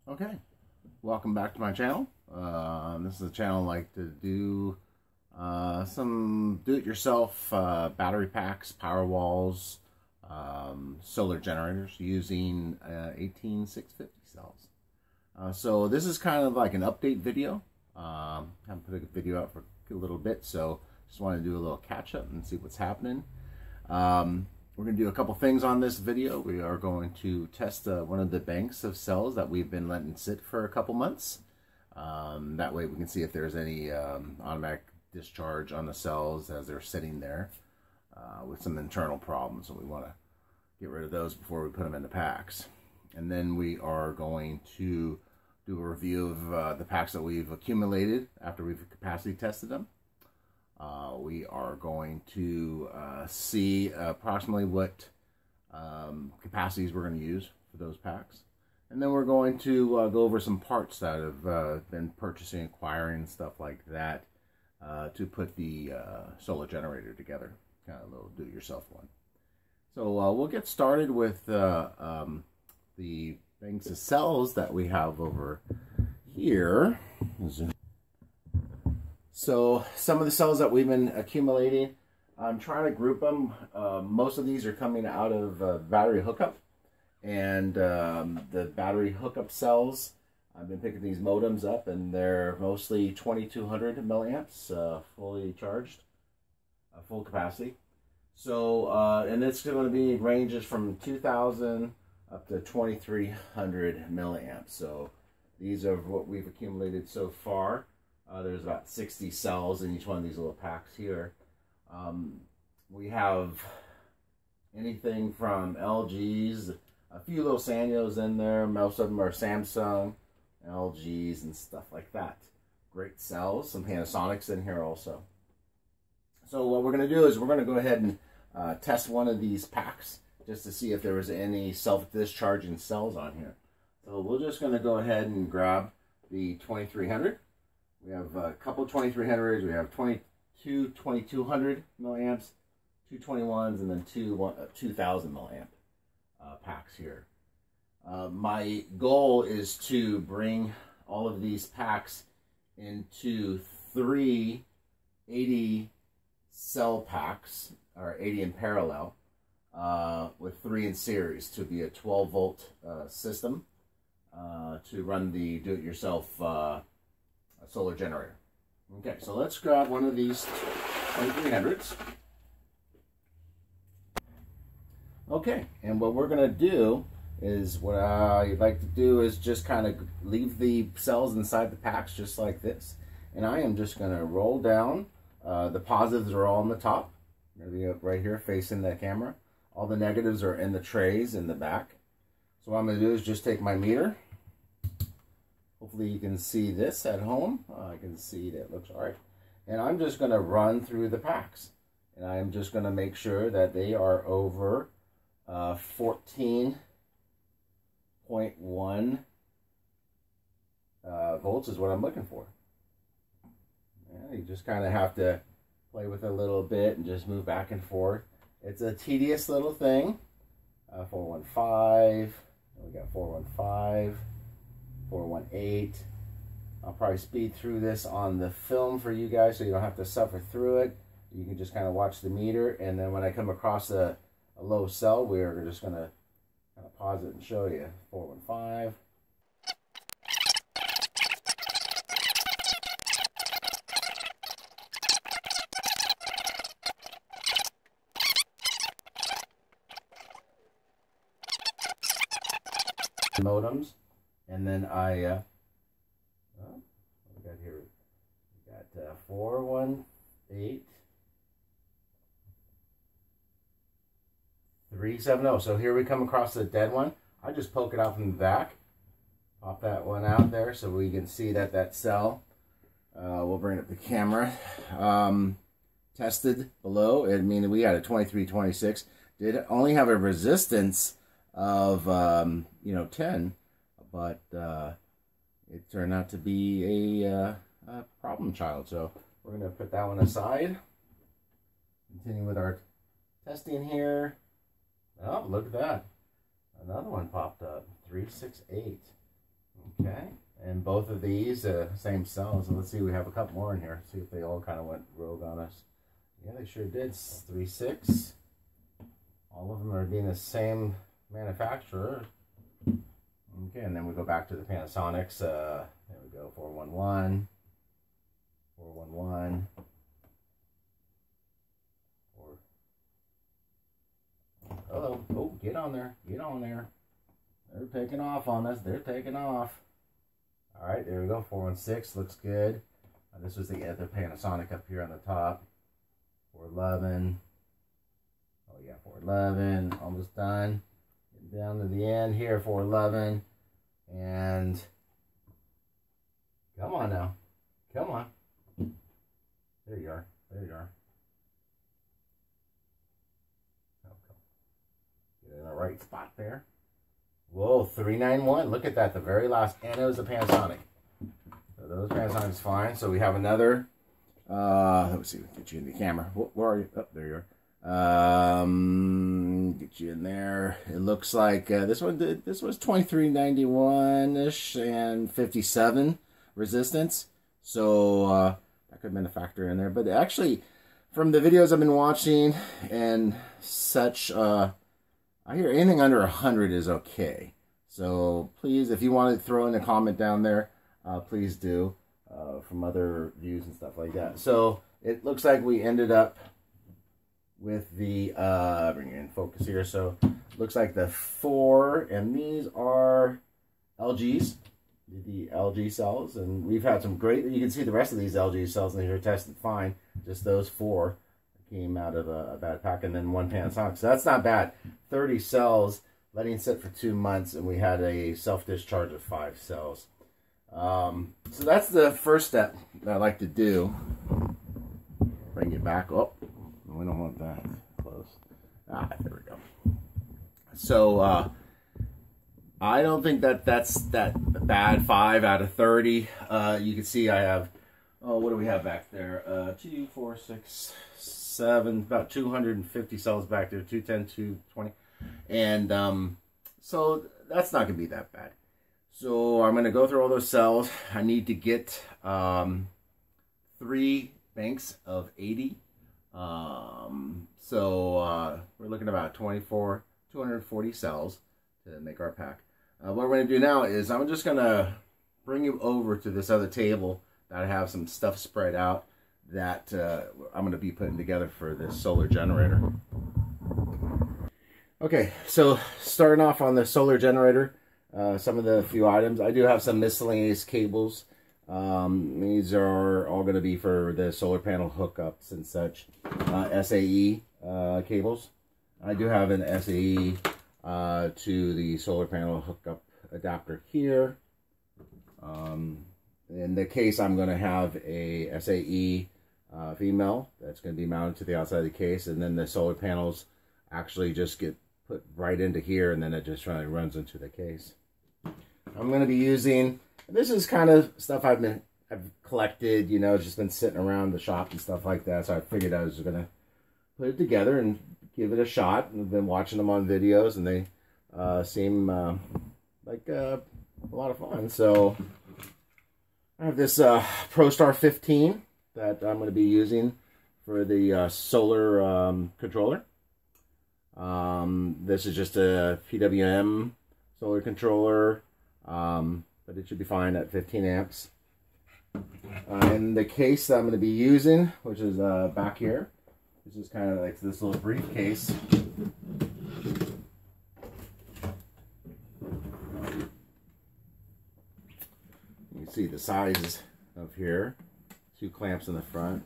Okay, welcome back to my channel. This is a channel I like to do some do-it-yourself battery packs, power walls, solar generators using 18650 cells. So this is kind of like an update video. Haven't put a video out for a little bit, so just want to do a little catch-up and see what's happening. We're going to do a couple things on this video. We are going to test one of the banks of cells that we've been letting sit for a couple months. That way we can see if there's any automatic discharge on the cells as they're sitting there with some internal problems. So we want to get rid of those before we put them in the packs. And then we are going to do a review of the packs that we've accumulated after we've capacity tested them. We are going to see approximately what capacities we're going to use for those packs. And then we're going to go over some parts that have been purchasing, acquiring, stuff like that to put the solar generator together. Kind of a little do-it-yourself one. So we'll get started with the banks of cells that we have over here. So some of the cells that we've been accumulating, I'm trying to group them. Most of these are coming out of battery hookup. And the battery hookup cells, I've been picking these modems up, and they're mostly 2200 milliamps, fully charged, full capacity. So, and it's going to be ranges from 2000 up to 2300 milliamps. So these are what we've accumulated so far. There's about 60 cells in each one of these little packs here. We have anything from LGs, a few little Sanyos in there. Most of them are Samsung, LGs, and stuff like that. Great cells. Some Panasonics in here also. So what we're going to do is we're going to go ahead and test one of these packs just to see if there was any self-discharging cells on here. So we're just going to go ahead and grab the 2300. We have a couple of 2300s. We have 2200 milliamps, 221s, and then 2000 milliamp packs here. My goal is to bring all of these packs into 3 80 cell packs, or 80 in parallel, with 3 in series to be a 12 volt system to run the do-it-yourself solar generator. Okay, so let's grab one of these 2300s. Okay, and what we're going to do is, what I'd like to do is just kind of leave the cells inside the packs just like this. And I am just going to roll down. The positives are all on the top. They're going to be right here facing the camera. All the negatives are in the trays in the back. So what I'm going to do is just take my meter. Hopefully you can see this at home. I can see that it looks all right. And I'm just going to run through the packs. And I'm just going to make sure that they are over 14.1 volts is what I'm looking for. Yeah, you just kind of have to play with it a little bit and just move back and forth. It's a tedious little thing. 415. We got 415. 418. I'll probably speed through this on the film for you guys so you don't have to suffer through it. You can just kind of watch the meter, and then when I come across a low cell, we're just going to kind of pause it and show you. 415. Modems. And then what we got here? We got 418 370. So here we come across the dead one. I just poke it out from the back, pop that one out there so we can see that that cell. We'll bring up the camera. Tested below. I mean, we had a 2326. Did only have a resistance of 10. But it turned out to be a problem child. So we're going to put that one aside. Continue with our testing here. Oh, look at that. Another one popped up. 368. Okay, and both of these same cells. Let's see, we have a couple more in here. See if they all kind of went rogue on us. Yeah, they sure did. 3, 6. All of them are being the same manufacturer. Okay, and then we go back to the Panasonics. There we go, 411, 411, 4. Hello. Oh, get on there. Get on there. They're taking off on us. They're taking off. All right, there we go. 416 looks good. This was the other Panasonic up here on the top. 411. Oh yeah, 411. Almost done. Getting down to the end here. 411. And come on now. Come on. There you are. There you are. Get in the right spot there. Whoa, 391. Look at that. The very last. And it was a Panasonic. So those Panasonic's fine. So we have another. Let's see. Get you in the camera. Where are you? Oh, there you are. Get you in there. It looks like this was 2391-ish and 57 resistance. So that could have been a factor in there. But actually, from the videos I've been watching and such, I hear anything under 100 is okay. So please, if you want to throw in a comment down there, please do, from other views and stuff like that. So it looks like we ended up with the, bring it in focus here. So looks like the 4, and these are LGs, the LG cells. And we've had some great, you can see the rest of these LG cells in here tested fine. Just those 4 came out of a bad pack, and then 1 Panasonic. So that's not bad. 30 cells, letting sit for 2 months, and we had a self-discharge of 5 cells. So that's the first step that I like to do. Bring it back up. Oh, we don't want that close. Ah, there we go. So I don't think that's that bad. 5 out of 30. You can see I have, oh, what do we have back there? 2, 4, 6, 7, about 250 cells back there. 210, 220, and so that's not gonna be that bad. So I'm gonna go through all those cells. I need to get 3 banks of 80. So we're looking at about 240 cells to make our pack. What we're going to do now is I'm just going to bring you over to this other table that I have some stuff spread out that I'm going to be putting together for this solar generator. Okay, so starting off on the solar generator, some of the few items. I do have some miscellaneous cables. These are all going to be for the solar panel hookups and such. SAE cables. I do have an SAE to the solar panel hookup adapter here. In the case, I'm going to have a SAE female that's going to be mounted to the outside of the case, and then the solar panels actually just get put right into here, and then it just runs into the case. I'm going to be using, this is kind of stuff I've collected, you know, just been sitting around the shop and stuff like that. So I figured I was going to put it together and give it a shot. And I've been watching them on videos, and they seem like a lot of fun. So I have this ProStar 15 that I'm going to be using for the solar controller. This is just a PWM solar controller, but it should be fine at 15 amps. And the case that I'm going to be using, which is back here, this is kind of like this little briefcase. You can see the size of here. 2 clamps in the front.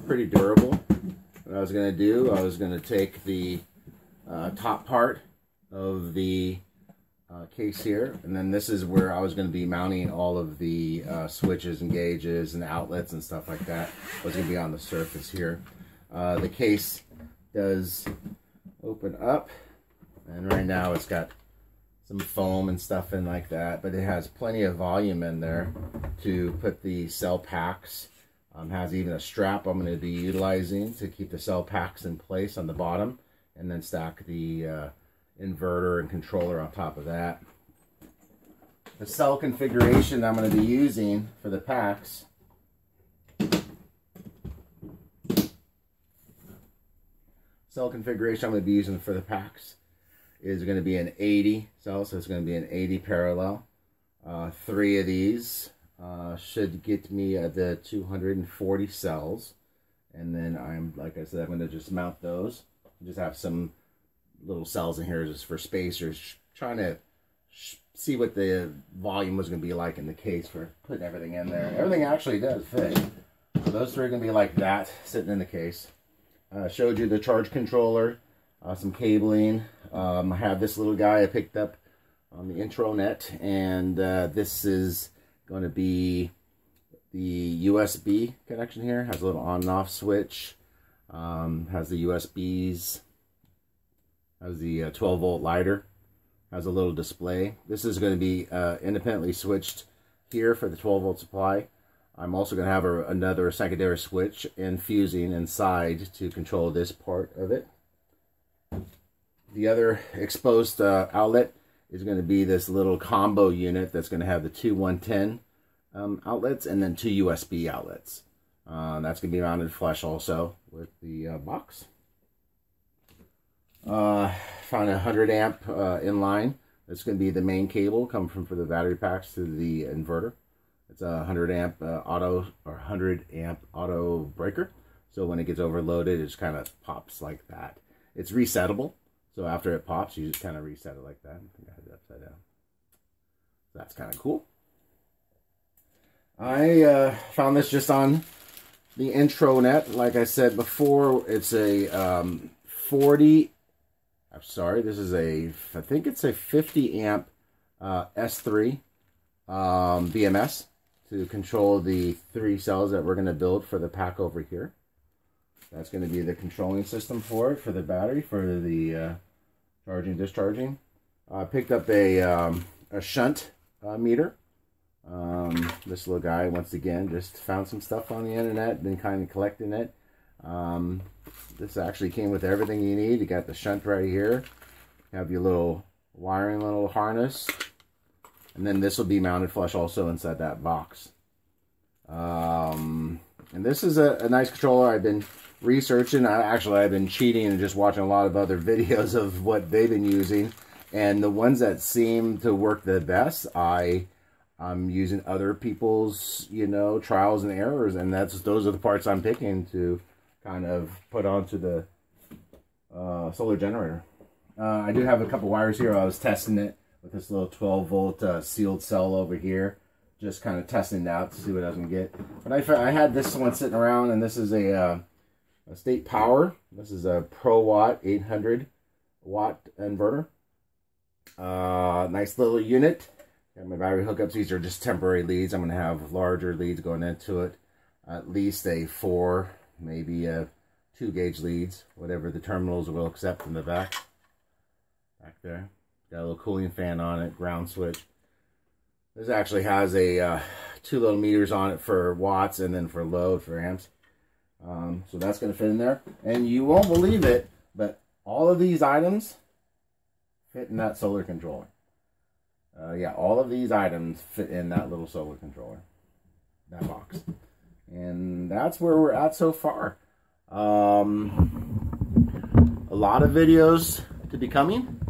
Pretty durable. What I was going to do, I was going to take the top part of the case here, and then this is where I was going to be mounting all of the switches and gauges and outlets and stuff like that. Was going to be on the surface here. The case does open up, and right now it's got some foam and stuff in like that, but it has plenty of volume in there to put the cell packs. Has even a strap I'm going to be utilizing to keep the cell packs in place on the bottom, and then stack the inverter and controller on top of that. the cell configuration I'm going to be using for the packs. Cell configuration I'm going to be using for the packs is going to be an 80 cell, so it's going to be an 80 parallel. 3 of these should get me the 240 cells, and then like I said, I'm going to just mount those. Just have some little cells in here just for spacers, trying to see what the volume was going to be like in the case for putting everything in there. Everything actually does fit. So those 3 are going to be like that, sitting in the case. Showed you the charge controller, some cabling. I have this little guy I picked up on the intranet, and this is going to be the USB connection here. Has a little on and off switch. Has the USBs. Has the 12 volt lighter. Has a little display. This is going to be independently switched here for the 12 volt supply. I'm also going to have another secondary switch and fusing inside to control this part of it. The other exposed outlet is going to be this little combo unit that's going to have the 2 110 outlets and then 2 USB outlets. That's going to be mounted flush also with the box. Found a 100 amp inline. That's going to be the main cable coming from for the battery packs to the inverter. It's a 100 amp auto breaker. So when it gets overloaded, it just kind of pops like that. It's resettable. So after it pops, you just kind of reset it like that. I think I had it upside down. That's kind of cool. I found this just on the intranet. Like I said before, it's a I think it's a 50 amp S3 BMS to control the 3 cells that we're going to build for the pack over here. That's going to be the controlling system for it, for the battery, for the charging, discharging. I picked up a shunt meter. This little guy, once again, just found some stuff on the internet, been kind of collecting it. This actually came with everything you need. You got the shunt right here. You have your little wiring, little harness. And then this will be mounted flush also inside that box. And this is a nice controller. I've been researching. I've been cheating and just watching a lot of other videos of what they've been using. And the ones that seem to work the best, I'm using other people's, trials and errors. And those are the parts I'm picking to kind of put onto the solar generator. I do have a couple wires here. I was testing it with this little 12 volt sealed cell over here, just kind of testing it out to see what I was gonna get. But I had this one sitting around, and this is a state power. This is a Pro Watt 800 watt inverter. Nice little unit. Got my battery hookups. These are just temporary leads. I'm gonna have larger leads going into it. At least a 4, maybe a 2 gauge leads, whatever the terminals will accept in the back there. Got a little cooling fan on it, ground switch. This actually has a 2 little meters on it for watts and then for load for amps. So that's going to fit in there. And you won't believe it, but all of these items fit in that solar controller. Yeah, all of these items fit in that little solar controller, that box. And that's where we're at so far. A lot of videos to be coming.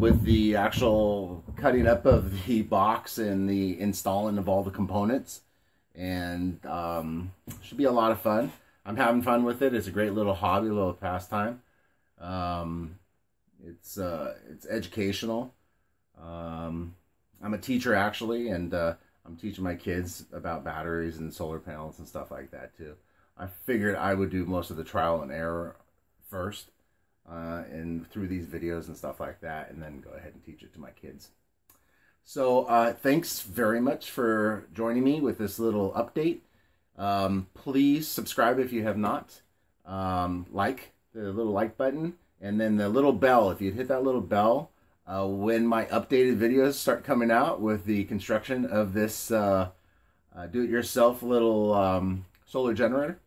With the actual cutting up of the box and the installing of all the components, and should be a lot of fun. I'm having fun with it. It's a great little hobby, a little pastime. It's educational. I'm a teacher actually, and I'm teaching my kids about batteries and solar panels and stuff like that too. I figured I would do most of the trial and error first. And through these videos and stuff like that, and then go ahead and teach it to my kids. So thanks very much for joining me with this little update. Please subscribe if you have not. Like the little like button, and then the little bell. If you hit that little bell, when my updated videos start coming out with the construction of this do-it-yourself little solar generator,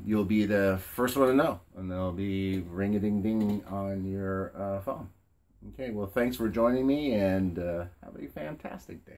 you'll be the first one to know, and they'll be ring-a-ding-ding on your phone. Okay, well, thanks for joining me, and have a fantastic day.